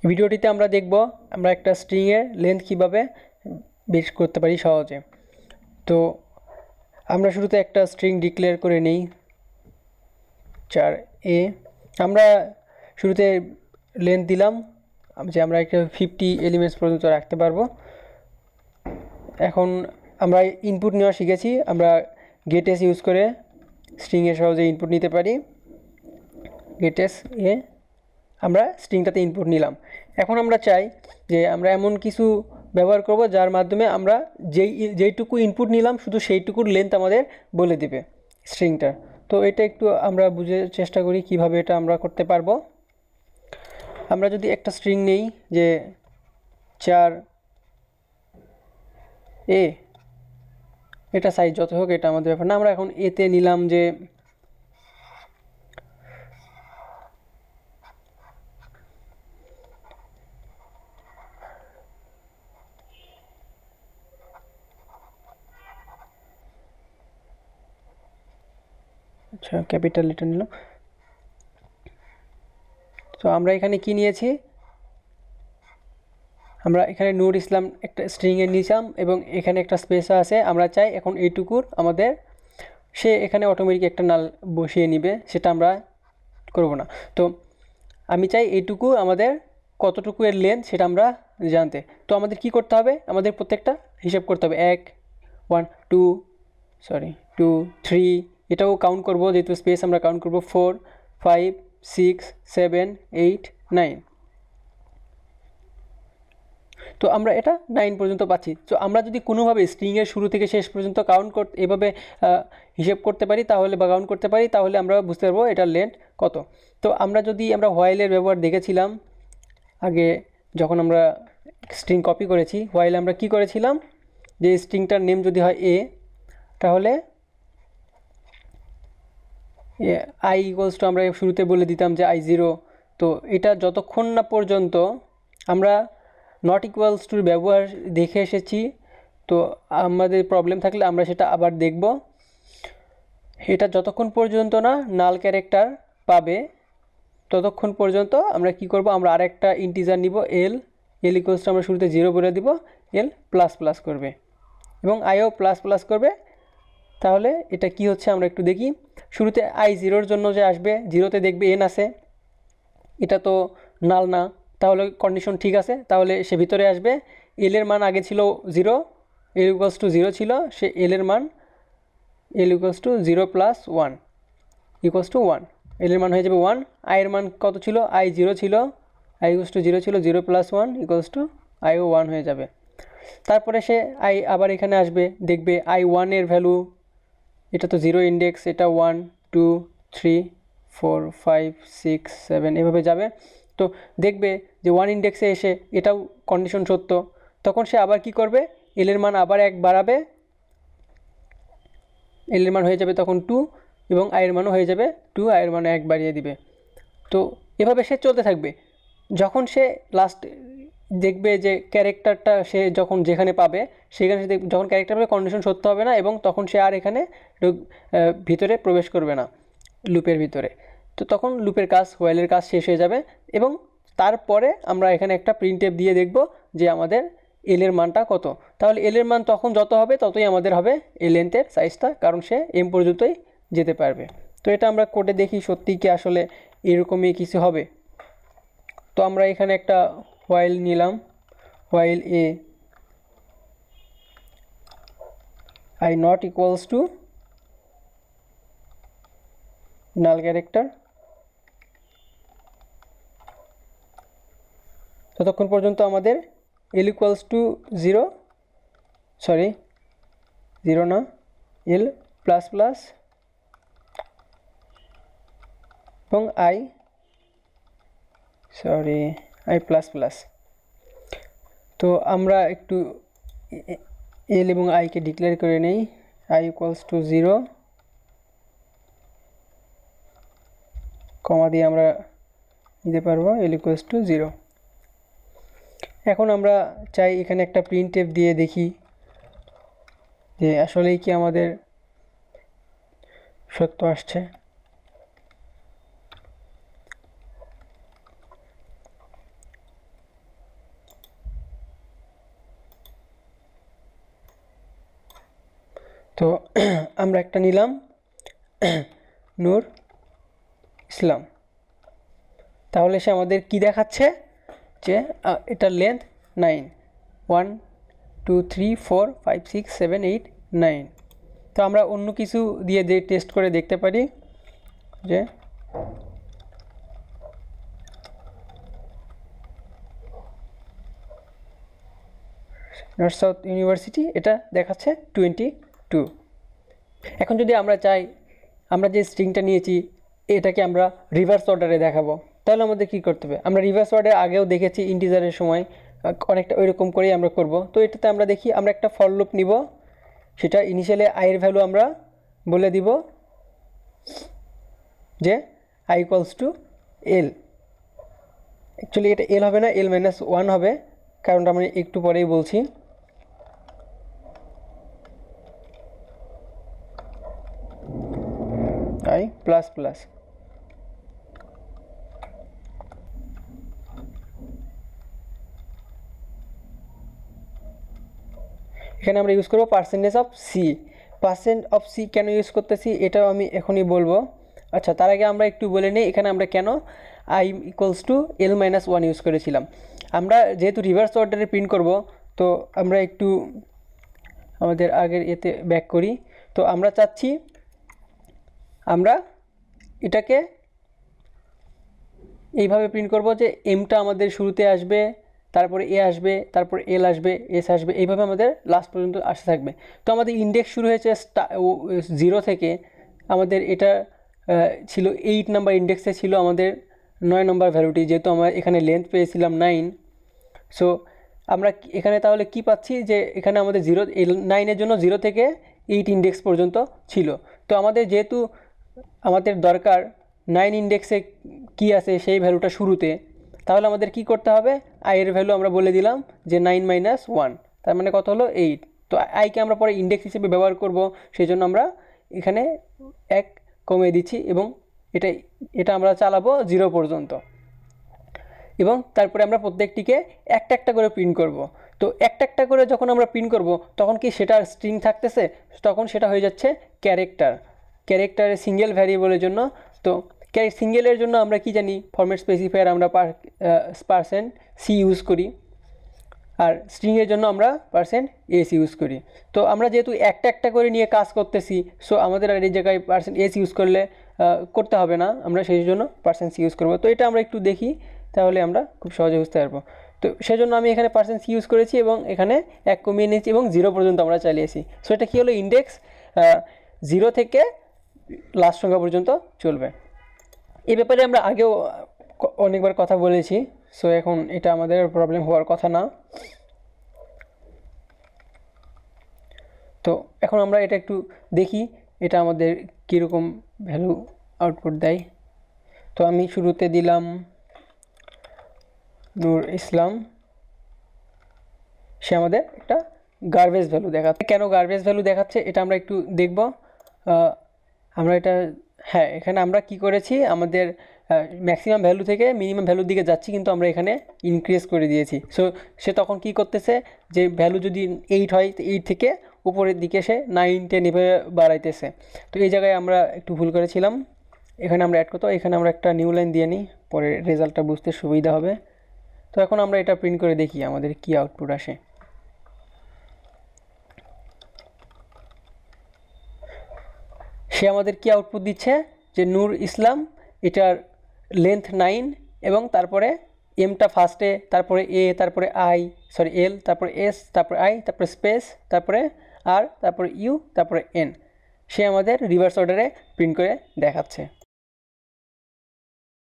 ভিডিওটিতে আমরা দেখব আমরা একটা স্ট্রিংয়ের লেন্থ কিভাবে বের করতে পারি সহজে। তো আমরা শুরুতে একটা স্ট্রিং ডিক্লেয়ার করে নেই 4a। আমরা শুরুতে লেন্থ দিলাম যে আমরা একটা 50 এলিমেন্টস পর্যন্ত রাখতে পারবো। এখন আমরা ইনপুট নেওয়া শিখেছি, আমরা গেটস ইউজ করে স্ট্রিংয়ে সহজে ইনপুট নিতে পারি। গেটস এ আমরা স্ট্রিংটাতে ইনপুট নিলাম। এখন আমরা চাই যে আমরা এমন কিছু ব্যবহার করব যার মাধ্যমে আমরা যেইটুকু ইনপুট নিলাম শুধু সেইটুকুর লেন্থ আমাদের বলে দেবে স্ট্রিংটা। তো এটা একটু আমরা বুঝে চেষ্টা করি কিভাবে এটা আমরা করতে পারবো। আমরা যদি একটা স্ট্রিং নেই যে 4a, এটা সাইজ যত হোক এটা আমাদের ব্যাপার না। আমরা এখন এতে নিলাম যে আচ্ছা ক্যাপিটাল লেটার নিলাম। তো আমরা এখানে কি নিয়েছি, আমরা এখানে নূর ইসলাম একটা স্ট্রিংয়ে নিয়েছিলাম এবং এখানে একটা স্পেস আছে। আমরা চাই এখন এইটুকুর আমাদের সে এখানে অটোমেটিক একটা নাল বসিয়ে নিবে, সেটা আমরা করব না। তো আমি চাই এইটুকু আমাদের কতটুকু এর লেন্থ সেটা আমরা জানতে। তো আমাদের কি করতে হবে, আমাদের প্রত্যেকটা হিসাব করতে হবে। 2 3 এটাও কাউন্ট করব, যেহেতু স্পেস আমরা কাউন্ট করব 4 5 6 7 8 9। তো আমরা এটা 9 পর্যন্ত পাচ্ছি। তো আমরা যদি কোনোভাবে স্ট্রিংয়ের শুরু থেকে শেষ পর্যন্ত কাউন্ট করতে এভাবে হিসেব করতে পারি তাহলে বা কাউন্ট করতে পারি তাহলে আমরা বুঝতে পারবো এটার লেন্থ কত। তো আমরা হোয়াইলের ব্যবহার দেখেছিলাম আগে, যখন আমরা স্ট্রিং কপি করেছি হোয়াইলে আমরা কি করেছিলাম, যে স্ট্রিংটার নেম যদি হয় a, তাহলে i ইকুয়ালস টু আমরা শুরুতে বলে দিতাম যে i0। তো এটা যতক্ষণ না পর্যন্ত আমরা নট ইকুয়ালস টুর ব্যবহার দেখে এসেছি, তো আমাদের প্রবলেম থাকলে আমরা সেটা আবার দেখব। এটা যতক্ষণ পর্যন্ত না নাল ক্যারেক্টার পাবে ততক্ষণ পর্যন্ত আমরা কি করব, আমরা আরেকটা ইন্টিজার নিব l ইকুয়ালস টু আমরা শুরুতে 0 বলে দিব, l প্লাস প্লাস করবে এবং iও প্লাস প্লাস করবে। তাহলে এটা কি হচ্ছে আমরা একটু দেখি। শুরুতে i0-র জন্য যে আসবে 0-তে দেখবে n আছে, এটা তো নাল না, তাহলে কন্ডিশন ঠিক আছে, তাহলে সে ভিতরে আসবে। l এর মান আগে ছিল 0, l ইকুয়ালস টু 0 ছিল, সে l এর মান l equals to 0 plus 1 equals to 1, l এর মান হয়ে যাবে 1। i এর মান কত ছিল, i0 ছিল, i ইকুয়ালস টু 0 ছিল, 0 প্লাস 1 ইকুয়ালস টু iও 1 হয়ে যাবে। তারপরে সে i আবার এখানে আসবে, দেখবে i1 এর ভ্যালু, এটা তো 0 ইন্ডেক্স, এটা 1 2 3 4 5 6 7 এভাবে যাবে। তো দেখবে যে 1 ইন্ডেক্সে এসে এটাও কন্ডিশন সত্য, তখন সে আবার কি করবে, l এর মান আবার 1 বাড়াবে, l এর মান হয়ে যাবে তখন 2 এবং i এর মানও হয়ে যাবে 2, i এর মান 1 বাড়িয়ে দিবে। তো এভাবে সে চলতে থাকবে। যখন সে লাস্ট দেখবে যে ক্যারেক্টারটা সে যখন যেখানে পাবে সেখানে যখন ক্যারেক্টার পাবে কন্ডিশন সত্য হবে না এবং তখন সে আর এখানে ভিতরে প্রবেশ করবে না লুপের ভিতরে। তো তখন লুপের কাজ, হোয়াইলের কাজ শেষ হয়ে যাবে এবং তারপরে আমরা এখানে একটা প্রিন্টএফ দিয়ে দেখব যে আমাদের এল এর মানটা কত। তাহলে এল এর মান তখন যত হবে ততই আমাদের হবে এই লেন্থের সাইজটা, কারণ সে এম পর্যন্তই যেতে পারবে। তো এটা আমরা কোডে দেখি সত্যি কি আসলে এরকমই কিছু হবে। তো আমরা এখানে একটা হোয়াইল নিলাম, while a i not equals to null character, ততক্ষণ পর্যন্ত আমাদের l equals to 0 না l প্লাস প্লাস এবং i প্লাস প্লাস। তো আমরা একটু l এবং i কে ডিক্লেয়ার করে নেই, i ইকুয়ালস টু 0 কমা দিয়ে আমরা নিতে পারবো l ইকুয়ালস টু 0। এখন আমরা চাই এখানে একটা প্রিন্টএফ দিয়ে দেখি যে আসলেই কি আমাদের সত্য আসছে। তো আমরা একটা নিলাম নূর ইসলাম, তাহলে সে আমাদের কি দেখাচ্ছে যে এটার লেন্থ 9, 1 2 3 4 5 6 7 8 9। তো আমরা অন্য কিছু দিয়ে টেস্ট করে দেখতে পারি যে নর্থ সাউথ ইউনিভার্সিটি এটা দেখাচ্ছে 22। এখন যদি আমরা চাই আমরা যে স্ট্রিংটা নিয়েছি এটাকে আমরা রিভার্স অর্ডারে দেখাবো, তাহলে আমাদের কী করতে হবে? আমরা রিভার্স অর্ডারে আগেও দেখেছি ইন্টিজারের সময় অনেকটা ওইরকম করেই আমরা করব। তো এটাতে আমরা দেখি আমরা একটা ফর লুপ নিব, সেটা ইনিশিয়ালি আইয়ের ভ্যালু আমরা বলে দিব যে i equals to L. Actually এটা এল হবে না, l-1 হবে, কারণটা আমি একটু পরেই বলছি। i প্লাস প্লাস এখানে আমরা ইউজ করব percentage of C. Percent of C কেন ইউজ করতেছি এটাও আমি এখনই বলবো। আচ্ছা, তার আগে আমরা একটু বলে নিই এখানে আমরা কেন i equals to l-1 use করেছিলাম। আমরা যেহেতু রিভার্স অর্ডারে প্রিন্ট করব, তো আমরা একটু আমাদের আগের এতে ব্যাক করি। তো আমরা চাচ্ছি আমরা এটাকে এইভাবে প্রিন্ট করব যে এমটা আমাদের শুরুতে আসবে, তারপরে এ আসবে, তারপর এল আসবে, এস আসবে, এইভাবে আমাদের লাস্ট পর্যন্ত আসতে থাকবে। তো আমাদের ইন্ডেক্স শুরু হয়েছে 0 থেকে, আমাদের এটা ছিল 8 নাম্বার ইন্ডেক্সে ছিল আমাদের 9 নম্বর ভ্যালুটি, যেহেতু আমরা এখানে লেন্থ পেয়েছিলাম 9। সো আমরা এখানে তাহলে কি পাচ্ছি যে এখানে আমাদের 9-এর জন্য 0 থেকে 8 ইন্ডেক্স পর্যন্ত ছিল। তো আমাদের যেহেতু আমাদের দরকার 9 ইন্ডেক্সে কি আছে সেই ভ্যালুটা শুরুতে, তাহলে আমাদের কি করতে হবে? আইয়ের ভ্যালু আমরা বলে দিলাম যে 9-1, তার মানে কত হলো 8। তো আইকে আমরা পরে ইন্ডেক্স হিসেবে ব্যবহার করব, সেই জন্য আমরা এখানে 1 কমিয়ে দিচ্ছি এবং এটা আমরা চালাবো 0 পর্যন্ত, এবং তারপরে আমরা প্রত্যেকটিকে একটা একটা করে প্রিন্ট করব। তো একটা একটা করে যখন আমরা প্রিন্ট করব তখন কি সেটার স্ট্রিং থাকতেছে? তখন সেটা হয়ে যাচ্ছে ক্যারেক্টারের সিঙ্গেল ভ্যারিয়েবলের জন্য। তো সিঙ্গেলের জন্য আমরা কি জানি? ফরম্যাট স্পেসিফায়ার আমরা %c ইউজ করি, আর স্ট্রিংয়ের জন্য আমরা %s ইউজ করি। তো আমরা যেহেতু একটা একটা করে নিয়ে কাজ করতেছি, সো আমাদের আর এই জায়গায় %s ইউজ করতে হবে না, আমরা সেই জন্য %c ইউজ করব। তো এটা আমরা একটু দেখি, তাহলে আমরা খুব সহজে বুঝতে পারবো। তো সেজন্য আমি এখানে %c ইউজ করেছি এবং এখানে 1 কমিয়ে নিয়েছি এবং 0 পর্যন্ত আমরা চালিয়েছি। সো এটা কী হলো? ইন্ডেক্স 0 থেকে লাস্ট সংখ্যা পর্যন্ত চলবে। এই ব্যাপারে আমরা আগেও অনেকবার কথা বলেছি, সো এখন এটা আমাদের প্রবলেম হওয়ার কথা না। তো এখন আমরা এটা একটু দেখি এটা আমাদের কীরকম ভ্যালু আউটপুট দেয়। তো আমি শুরুতে দিলাম নূর ইসলাম, সে আমাদের একটা গার্বেজ ভ্যালু দেখাচ্ছে। কেন গার্বেজ ভ্যালু দেখাচ্ছে এটা আমরা একটু দেখব। আমরা এটা এখানে আমরা কি করেছি? আমাদের ম্যাক্সিমাম ভ্যালু থেকে মিনিমাম ভ্যালুর দিকে যাচ্ছি, কিন্তু আমরা এখানে ইনক্রিজ করে দিয়েছি। সো সে তখন কি করতেছে যে ভ্যালু যদি 8 হয়, তো 8 থেকে উপরের দিকে সে 9, 10 এভাবে বাড়াইতেছে। তো এই জায়গায় আমরা একটু ভুল করেছিলাম, এখানে আমরা অ্যাড করতে, এখানে আমরা একটা নিউ লাইন দিয়ে নিই, পরে রেজাল্টটা বুঝতে সুবিধা হবে। তো এখন আমরা এটা প্রিন্ট করে দেখি আমাদের কি আউটপুট আসে। সে আমাদের কি আউটপুট দিচ্ছে যে নূর ইসলাম, এটার লেন্থ 9 এবং তারপরে এমটা ফার্স্টে, তারপরে তারপরে এল, তারপরে এস, তারপরে আই, তারপরে স্পেস, তারপরে আর, তারপরে ইউ, তারপরে এন। সে আমাদের রিভার্স অর্ডারে প্রিন্ট করে দেখাচ্ছে।